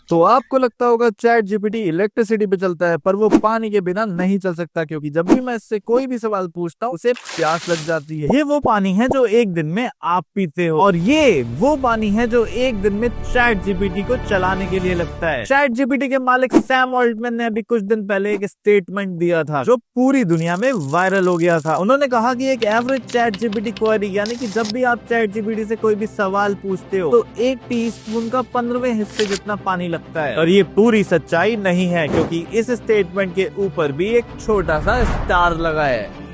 तो आपको लगता होगा चैट जीपीटी इलेक्ट्रिसिटी पे चलता है, पर वो पानी के बिना नहीं चल सकता, क्योंकि जब भी मैं इससे कोई भी सवाल पूछता हूँ उसे प्यास लग जाती है। ये वो पानी है जो एक दिन में आप पीते हो, और ये वो पानी है जो एक दिन में चैट जीपीटी को चलाने के लिए लगता है। चैट जीपीटी के मालिक सैम ऑल्टमैन ने अभी कुछ दिन पहले एक स्टेटमेंट दिया था जो पूरी दुनिया में वायरल हो गया था। उन्होंने कहा कि एक एवरेज चैट जीपीटी क्वेरी, यानी कि जब भी आप चैट जीपीटी से कोई भी सवाल पूछते हो तो 1 टीस्पून का 15वें हिस्से जितना पानी लगता है। और ये पूरी सच्चाई नहीं है, क्योंकि इस स्टेटमेंट के ऊपर भी एक छोटा सा स्टार लगा है।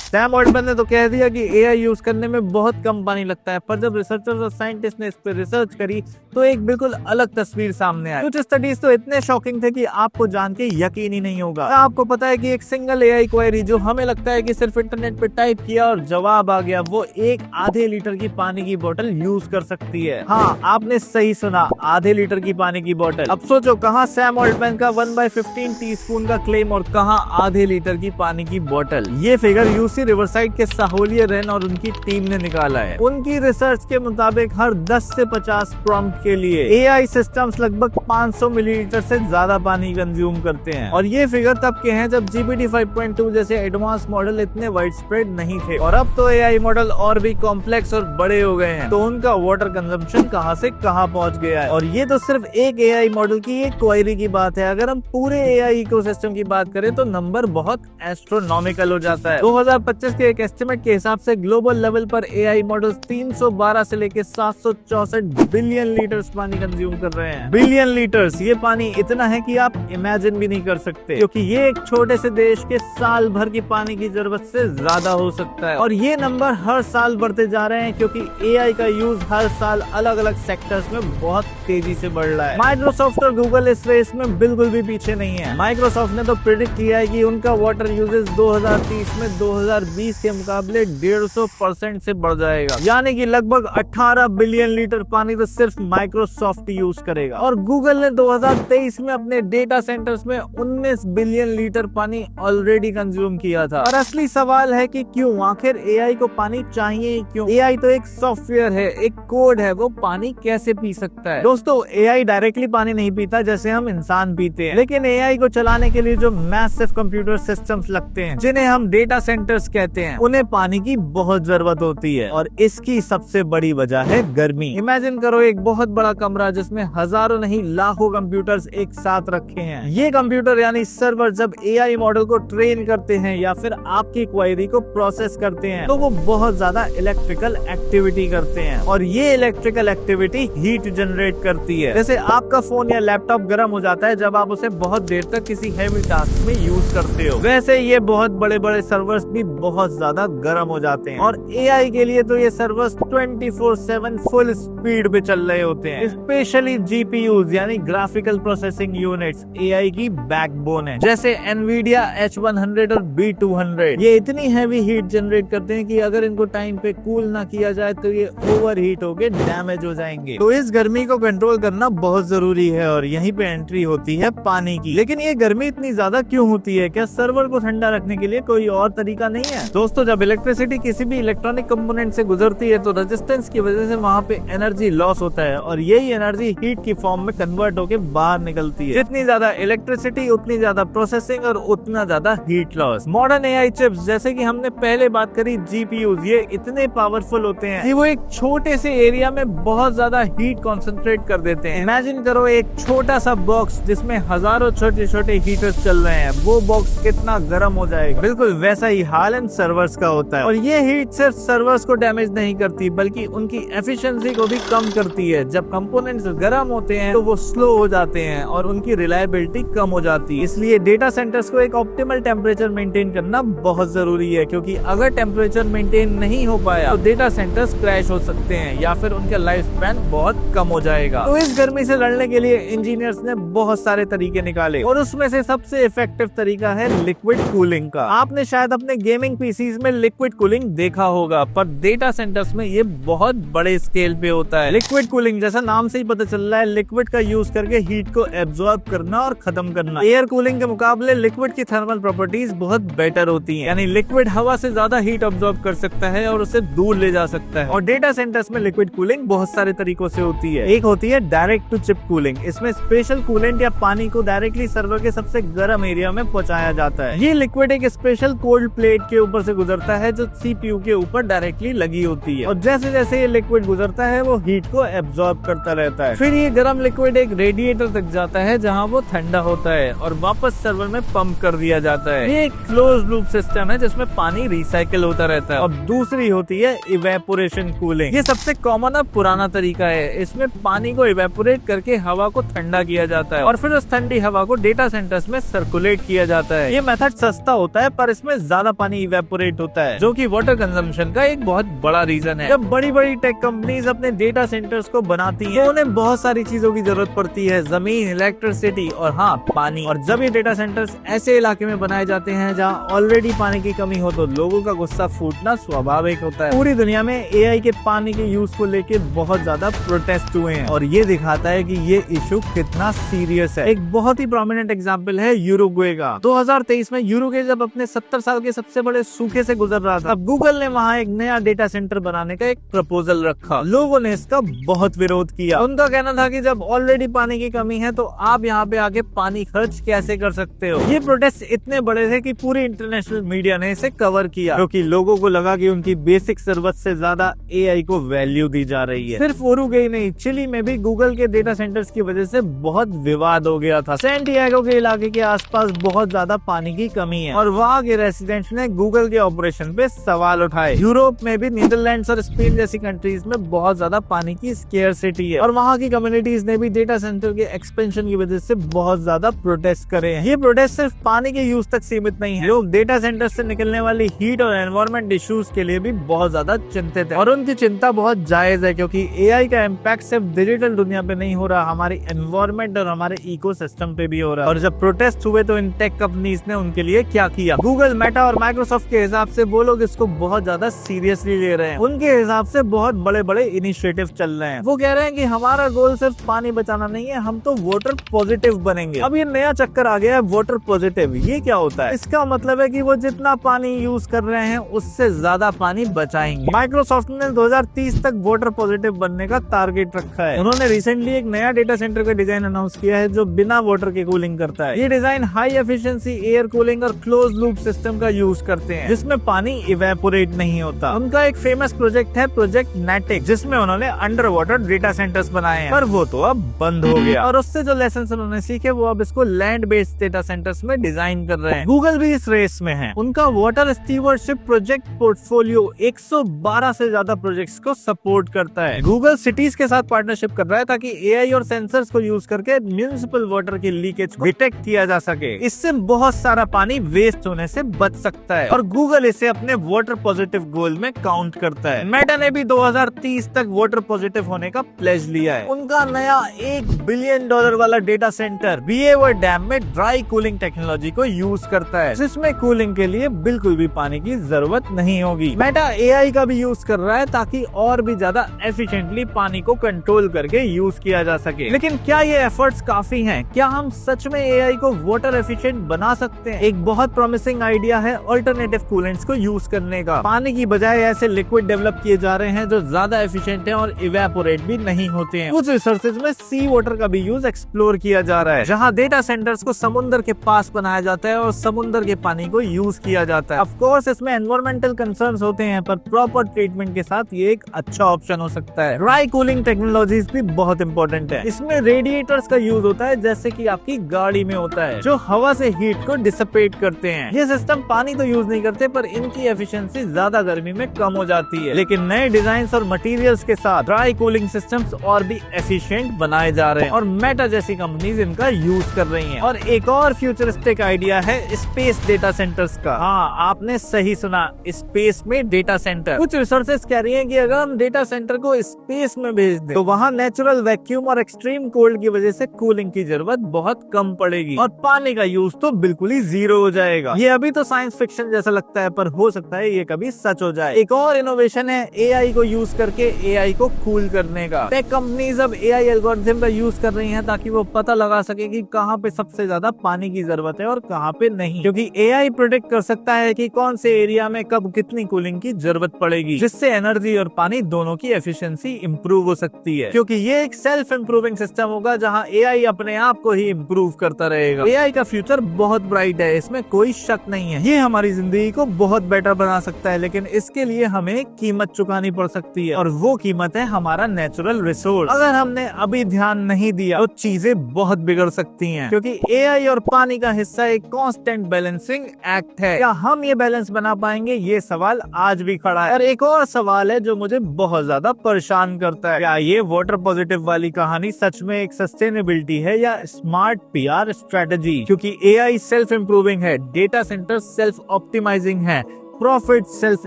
सैम ऑल्टमैन ने तो कह दिया कि एआई यूज करने में बहुत कम पानी लगता है, पर जब रिसर्चर्स और साइंटिस्ट ने इस पर रिसर्च करी तो एक बिल्कुल अलग तस्वीर सामने आई। कुछ स्टडीज तो इतने शॉकिंग थे कि आपको जान के यकीन ही नहीं होगा। आपको पता है कि एक सिंगल एआई क्वेरी जो हमें लगता है कि सिर्फ इंटरनेट पे टाइप किया और जवाब आ गया, वो एक आधे लीटर की पानी की बोतल यूज कर सकती है। हाँ, आपने सही सुना, आधे लीटर की पानी की बोतल। अब सोचो, कहाँ सैम ऑल्टमैन का 1/15 टीस्पून का क्लेम और कहाँ आधे लीटर की पानी की बोतल। ये फिगर यूसी रिवरसाइड के साहोलिया रेन और उनकी टीम ने निकाला है। उनकी रिसर्च के मुताबिक हर 10 से 50 प्रॉम्प्ट के लिए एआई सिस्टम्स लगभग 500 मिलीलीटर से ज्यादा पानी कंज्यूम करते हैं। और ये फिगर तब के हैं जब जीपीटी 5.2 जैसे एडवांस मॉडल इतने वाइड स्प्रेड नहीं थे। और अब तो एआई मॉडल और भी कॉम्प्लेक्स और बड़े हो गए हैं, तो उनका वाटर कंजम्पशन कहां से कहां पहुंच गया है। और ये तो सिर्फ एक एआई मॉडल की एक क्वेरी की बात है। अगर हम पूरे एआई इकोसिस्टम की बात करें तो नंबर बहुत एस्ट्रोनॉमिकल हो जाता है। 2025 के एक एस्टिमेट के हिसाब से ग्लोबल लेवल पर एआई मॉडल्स 312 से लेकर 764 बिलियन लीटर्स पानी कंज्यूम कर रहे हैं। बिलियन लीटर्स, ये पानी इतना है कि आप इमेजिन भी नहीं कर सकते, क्योंकि ये एक छोटे से देश के साल भर की पानी की जरूरत से ज्यादा हो सकता है। और ये नंबर हर साल बढ़ते जा रहे हैं, क्योंकि एआई का यूज हर साल अलग अलग सेक्टर्स में बहुत तेजी से बढ़ रहा है। माइक्रोसॉफ्ट और गूगल इस रेस में बिल्कुल भी पीछे नहीं है। माइक्रोसॉफ्ट ने तो प्रिडिक्ट किया है कि उनका वाटर यूजेज 2030 में 2020 के मुकाबले 150% से बढ़ जाएगा, यानी कि लगभग 18 बिलियन लीटर पानी तो सिर्फ माइक्रोसॉफ्ट यूज करेगा। और गूगल ने 2023 में अपने डेटा सेंटर्स में 19 बिलियन लीटर पानी ऑलरेडी कंज्यूम किया था। और असली सवाल है कि क्यों, आखिर एआई को पानी चाहिए ही क्यों? एआई तो एक सॉफ्टवेयर है, एक कोड है, वो पानी कैसे पी सकता है? दोस्तों, एआई डायरेक्टली पानी नहीं पीता जैसे हम इंसान पीते हैं, लेकिन एआई को चलाने के लिए जो मैसिव कंप्यूटर सिस्टम्स लगते हैं, जिन्हें हम डेटा सेंटर्स कहते हैं, उन्हें पानी की बहुत जरूरत होती है। और इसकी सबसे बड़ी वजह है गर्मी। इमेजिन करो एक बहुत बड़ा कमरा जिसमें हजारों नहीं लाखों कंप्यूटर्स एक साथ रखे हैं। ये कंप्यूटर यानी सर्वर जब एआई मॉडल को ट्रेन करते हैं या फिर आपकी क्वेरी को प्रोसेस करते हैं, तो वो बहुत ज्यादा इलेक्ट्रिकल एक्टिविटी करते हैं। और ये इलेक्ट्रिकल एक्टिविटी हीट जनरेट करती है। जैसे आपका फोन या लैपटॉप गर्म हो जाता है जब आप उसे बहुत देर तक किसी हैवी टास्क में यूज करते हो, वैसे ये बहुत बड़े बड़े सर्वर्स भी बहुत ज्यादा गर्म हो जाते हैं। और एआई के लिए तो ये सर्वर्स 24/7 फुल स्पीड पे चल रहे होते हैं। स्पेशली जीपीयूज यानी ग्राफिकल प्रोसेसिंग यूनिट्स एआई की बैकबोन है, जैसे एनवीडिया H100 और B200। ये इतनी हैवी हीट जनरेट करते हैं कि अगर इनको टाइम पे कूल ना किया जाए तो ये ओवर हीट होके डैमेज हो जाएंगे। तो इस गर्मी को कंट्रोल करना बहुत जरूरी है, और यहीं पे एंट्री होती है पानी की। लेकिन ये गर्मी इतनी ज्यादा क्यों होती है? क्या सर्वर को ठंडा रखने के लिए कोई और तरीका नहीं है? दोस्तों, जब इलेक्ट्रिसिटी किसी भी इलेक्ट्रॉनिक कंपोनेंट से गुजरती है तो रेजिस्टेंस की वजह से वहाँ पे एनर्जी लॉस होता है, और यही एनर्जी हीट की फॉर्म में कन्वर्ट होके बाहर निकलती है। जितनी ज्यादा इलेक्ट्रिसिटी उतनी ज्यादा प्रोसेसिंग और उतना ज्यादा heat loss. Modern AI chips, जैसे कि हमने पहले बात करी जीपीयूज, ये इतने पावरफुल होते हैं कि वो एक छोटे से एरिया में बहुत ज्यादा हीट कॉन्सेंट्रेट कर देते हैं। इमेजिन करो एक छोटा सा बॉक्स जिसमें हजारों छोटे छोटे हीटर्स चल रहे हैं, वो बॉक्स कितना गर्म हो जाएगा। बिल्कुल वैसा ही हाल इन सर्वर्स का होता है। और ये हीट सिर्फ सर्वर्स को डैमेज नहीं करती, बल्कि उनकी एफिशिएंसी को भी कम करती है। जब कंपोनेंट्स गर्म होते हैं तो वो स्लो हो जाते हैं और उनकी रिलायबिलिटी कम हो जाती है। इसलिए डेटा सेंटर्स को एक ऑप्टिमल टेम्परेचर मेंटेन करना बहुत जरूरी है, क्योंकि अगर टेम्परेचर मेंटेन नहीं हो पाया तो डेटा सेंटर्स क्रैश हो सकते हैं या फिर उनका लाइफ स्पैन बहुत कम हो जाएगा। तो इस गर्मी से लड़ने के लिए इंजीनियर्स ने बहुत सारे तरीके निकाले, और उसमें से सबसे इफेक्टिव तरीका है लिक्विड कूलिंग का। आपने शायद अपने गेम गेमिंग पीसीज में लिक्विड कूलिंग देखा होगा, पर डेटा सेंटर्स में ये बहुत बड़े स्केल पे होता है। लिक्विड कूलिंग जैसा नाम से ही पता चल रहा है, लिक्विड का यूज करके हीट को एब्जॉर्ब करना और खत्म करना। एयर कूलिंग के मुकाबले लिक्विड की थर्मल प्रॉपर्टीज बहुत बेटर होती हैं, यानी लिक्विड हवा से ज्यादा हीट ऑब्जॉर्ब कर सकता है और उसे दूर ले जा सकता है। और डेटा सेंटर्स में लिक्विड कूलिंग बहुत सारे तरीकों से होती है। एक होती है डायरेक्ट टू चिप कूलिंग, इसमें स्पेशल कूलेंट या पानी को डायरेक्टली सर्वर के सबसे गर्म एरिया में पहुंचाया जाता है। ये लिक्विड एक स्पेशल कोल्ड प्लेट के ऊपर से गुजरता है जो सीपीयू के ऊपर डायरेक्टली लगी होती है, और जैसे जैसे ये लिक्विड गुजरता है वो हीट को एब्जॉर्ब करता रहता है। फिर ये गर्म लिक्विड एक रेडिएटर तक जाता है जहाँ वो ठंडा होता है और वापस सर्वर में पंप कर दिया जाता है। ये एक क्लोज लूप सिस्टम है जिसमें पानी रिसाइकिल होता रहता है। और दूसरी होती है इवेपोरेशन कूलिंग। ये सबसे कॉमन और पुराना तरीका है। इसमें पानी को इवेपोरेट करके हवा को ठंडा किया जाता है और फिर उस ठंडी हवा को डेटा सेंटर्स में सर्कुलेट किया जाता है। ये मेथड सस्ता होता है पर इसमें ज्यादा पानी इवेपोरेट होता है, जो कि वाटर कंजम्पशन का एक बहुत बड़ा रीजन है। जब बड़ी बड़ी टेक कंपनीज अपने डेटा सेंटर्स को बनाती हैं, तो उन्हें बहुत सारी चीजों की जरूरत पड़ती है, जमीन, इलेक्ट्रिसिटी और हाँ पानी। और जब ये डेटा सेंटर्स ऐसे इलाके में बनाए जाते हैं जहाँ ऑलरेडी पानी की कमी हो, तो लोगों का गुस्सा फूटना स्वाभाविक होता है। पूरी दुनिया में एआई के पानी के यूज को लेके बहुत ज्यादा प्रोटेस्ट हुए हैं और ये दिखाता है कि ये इशू कितना सीरियस है। एक बहुत ही प्रोमिनेंट एग्जांपल है यूरुग्वे का। 2023 में यूरुग्वे जब अपने 70 साल के सबसे बड़े सूखे से गुजर रहा था, अब गूगल ने वहाँ एक नया डेटा सेंटर बनाने का एक प्रपोजल रखा। लोगों ने इसका बहुत विरोध किया। उनका कहना था कि जब ऑलरेडी पानी की कमी है तो आप यहाँ पे आके पानी खर्च कैसे कर सकते हो। ये प्रोटेस्ट इतने बड़े थे कि पूरी इंटरनेशनल मीडिया ने इसे कवर किया, क्योंकि लोगों को लगा कि उनकी बेसिक जरूरत से ज्यादा एआई को वैल्यू दी जा रही है। सिर्फ उरुग्वे नहीं, चिली में भी गूगल के डेटा सेंटर्स की वजह से बहुत विवाद हो गया था। सैंटियागो के इलाके के आसपास बहुत ज्यादा पानी की कमी है और वहाँ के रेसिडेंट्स ने गूगल के ऑपरेशन पे सवाल उठाए। यूरोप में भी नीदरलैंड्स और स्पेन जैसी कंट्रीज में बहुत ज्यादा पानी की स्केर्सिटी है और वहाँ की कम्युनिटीज ने भी डेटा सेंटर के एक्सपेंशन की वजह से बहुत ज्यादा प्रोटेस्ट करे हैं। ये प्रोटेस्ट सिर्फ पानी के यूज तक सीमित नहीं है, लोग डेटा सेंटर से निकलने वाली हीट और एनवायरमेंट इश्यूज के लिए भी बहुत ज्यादा चिंतित है। और उनकी चिंता बहुत जायज है, क्योंकि एआई का इम्पैक्ट सिर्फ डिजिटल दुनिया पे नहीं हो रहा, हमारी एनवायरमेंट और हमारे इकोसिस्टम पे भी हो रहा है। और जब प्रोटेस्ट हुए तो इन टेक कंपनीज ने उनके लिए क्या किया। गूगल, मेटा और माइक्रोसॉफ्ट के हिसाब से वो लोग इसको बहुत ज्यादा सीरियसली ले रहे हैं। उनके हिसाब से बहुत बड़े बड़े इनिशिएटिव चल रहे हैं। वो कह रहे हैं कि हमारा गोल सिर्फ पानी बचाना नहीं है, हम तो वाटर पॉजिटिव बनेंगे। अब ये नया चक्कर आ गया है वाटर पॉजिटिव। ये क्या होता है? इसका मतलब है कि वो जितना पानी यूज कर रहे हैं उससे ज्यादा पानी बचाएंगे। माइक्रोसॉफ्ट ने 2030 तक वाटर पॉजिटिव बनने का टारगेट रखा है। उन्होंने रिसेंटली एक नया डेटा सेंटर का डिजाइन अनाउंस किया है जो बिना वाटर के कूलिंग करता है। ये design high efficiency air cooling और क्लोज लूप सिस्टम का यूज करते हैं, जिसमें पानी इवेपोरेट नहीं होता। उनका एक फेमस प्रोजेक्ट है प्रोजेक्ट नेटिक, जिसमें उन्होंने अंडर वाटर डेटा सेंटर्स बनाए हैं, पर वो तो अब बंद हो गया। और उससे जो लेसन उन्होंने सीखे वो अब इसको लैंड बेस्ड डेटा सेंटर्स में डिजाइन कर रहे हैं। गूगल भी इस रेस में है। उनका वाटर स्टीवर्डशिप प्रोजेक्ट पोर्टफोलियो 112 से ज्यादा प्रोजेक्ट्स को सपोर्ट करता है। गूगल सिटीज के साथ पार्टनरशिप कर रहा है ताकि एआई और सेंसर्स को यूज करके म्युनिसिपल वाटर की लीकेज को डिटेक्ट किया जा सके। इससे बहुत सारा पानी वेस्ट होने से बच सकता है और गूगल इसे अपने वाटर पॉजिटिव गोल में काउंट करता है। मेटा ने भी 2030 तक वाटर पॉजिटिव होने का प्लेज लिया है। उनका नया $1 बिलियन वाला डेटा सेंटर बीएवर डैम में ड्राई कूलिंग टेक्नोलॉजी को यूज करता है, जिसमें कूलिंग के लिए बिल्कुल भी पानी की जरूरत नहीं होगी। मेटा एआई का भी यूज कर रहा है ताकि और भी ज्यादा एफिशिएंटली पानी को कंट्रोल करके यूज किया जा सके। लेकिन क्या ये एफर्ट्स काफी हैं? क्या हम सच में एआई को वाटर एफिशिएंट बना सकते हैं? एक बहुत प्रॉमिसिंग आइडिया है अल्टरनेटिव कूलेंट्स को यूज करने का। पानी की बजाय ऐसे लिक्विड डेवलप किए जा रहे हैं जो ज्यादा एफिशिएंट हैं और इवेपोरेट भी नहीं होते हैं। कुछ रिसर्चेज में सी वाटर का भी यूज एक्सप्लोर किया जा रहा है, जहाँ डेटा सेंटर्स को समुद्र के पास बनाया जाता है और समुद्र के पानी को यूज किया जाता है। ऑफ कोर्स इसमें एनवायरमेंटल कंसर्न्स होते हैं, पर प्रॉपर ट्रीटमेंट के साथ ये एक अच्छा ऑप्शन हो सकता है। ड्राई कूलिंग टेक्नोलॉजीज भी बहुत इंपॉर्टेंट है। इसमें रेडिएटर्स का यूज होता है, जैसे कि आपकी गाड़ी में होता है, जो हवा से हीट को डिसिपेट करते हैं। ये सिस्टम पानी तो यूज नहीं करते, पर इनकी एफिशिएंसी ज्यादा गर्मी में कम हो जाती है। लेकिन नए डिजाइन और मटेरियल्स के साथ ड्राई कूलिंग सिस्टम्स और भी एफिशिएंट बनाए जा रहे हैं और मेटा जैसी कंपनीज इनका यूज कर रही हैं। और एक और फ्यूचरिस्टिक आइडिया है स्पेस डेटा सेंटर्स का। हाँ, आपने सही सुना, स्पेस में डेटा सेंटर। कुछ रिसर्चेस कह रही हैं कि अगर हम डेटा सेंटर को स्पेस में भेज दें तो वहाँ नेचुरल वैक्यूम और एक्सट्रीम कोल्ड की वजह से कूलिंग की जरूरत बहुत कम पड़ेगी और पानी का यूज तो बिल्कुल ही जीरो हो जाएगा। ये अभी तो साइंस फिक्शन फिक्शन जैसा लगता है, पर हो सकता है ये कभी सच हो जाए। एक और इनोवेशन है एआई को यूज करके एआई को कूल करने का। टेक कंपनीज अब एआई एल्गोरिथम का यूज कर रही हैं ताकि वो पता लगा सके कि कहाँ पे सबसे ज्यादा पानी की जरूरत है और कहाँ पे नहीं, क्योंकि एआई प्रेडिक्ट कर सकता है कि कौन से एरिया में कब कितनी कूलिंग की जरूरत पड़ेगी, जिससे एनर्जी और पानी दोनों की एफिशिएंसी इंप्रूव हो सकती है। क्योंकि ये एक सेल्फ इंप्रूविंग सिस्टम होगा जहाँ एआई अपने आप को ही इंप्रूव करता रहेगा। एआई का फ्यूचर बहुत ब्राइट है, इसमें कोई शक नहीं है। ये हमारी जिंदगी को बहुत बेटर बना सकता है, लेकिन इसके लिए हमें कीमत चुकानी पड़ सकती है, और वो कीमत है हमारा नेचुरल रिसोर्स। अगर हमने अभी ध्यान नहीं दिया तो चीजें बहुत बिगड़ सकती हैं, क्योंकि एआई और पानी का हिस्सा एक कांस्टेंट बैलेंसिंग एक्ट है। क्या हम ये बैलेंस बना पाएंगे, ये सवाल आज भी खड़ा है। और एक और सवाल है जो मुझे बहुत ज्यादा परेशान करता है, क्या ये वाटर पॉजिटिव वाली कहानी सच में एक सस्टेनेबिलिटी है या स्मार्ट पीआर स्ट्रेटजी? क्योंकि एआई सेल्फ इंप्रूविंग है, डेटा सेंटर सेल्फ ऑप्टिमाइजिंग है, प्रॉफिट सेल्फ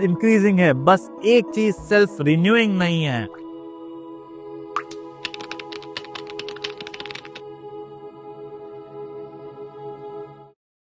इंक्रीजिंग है, बस एक चीज सेल्फ रिन्यूइंग नहीं है।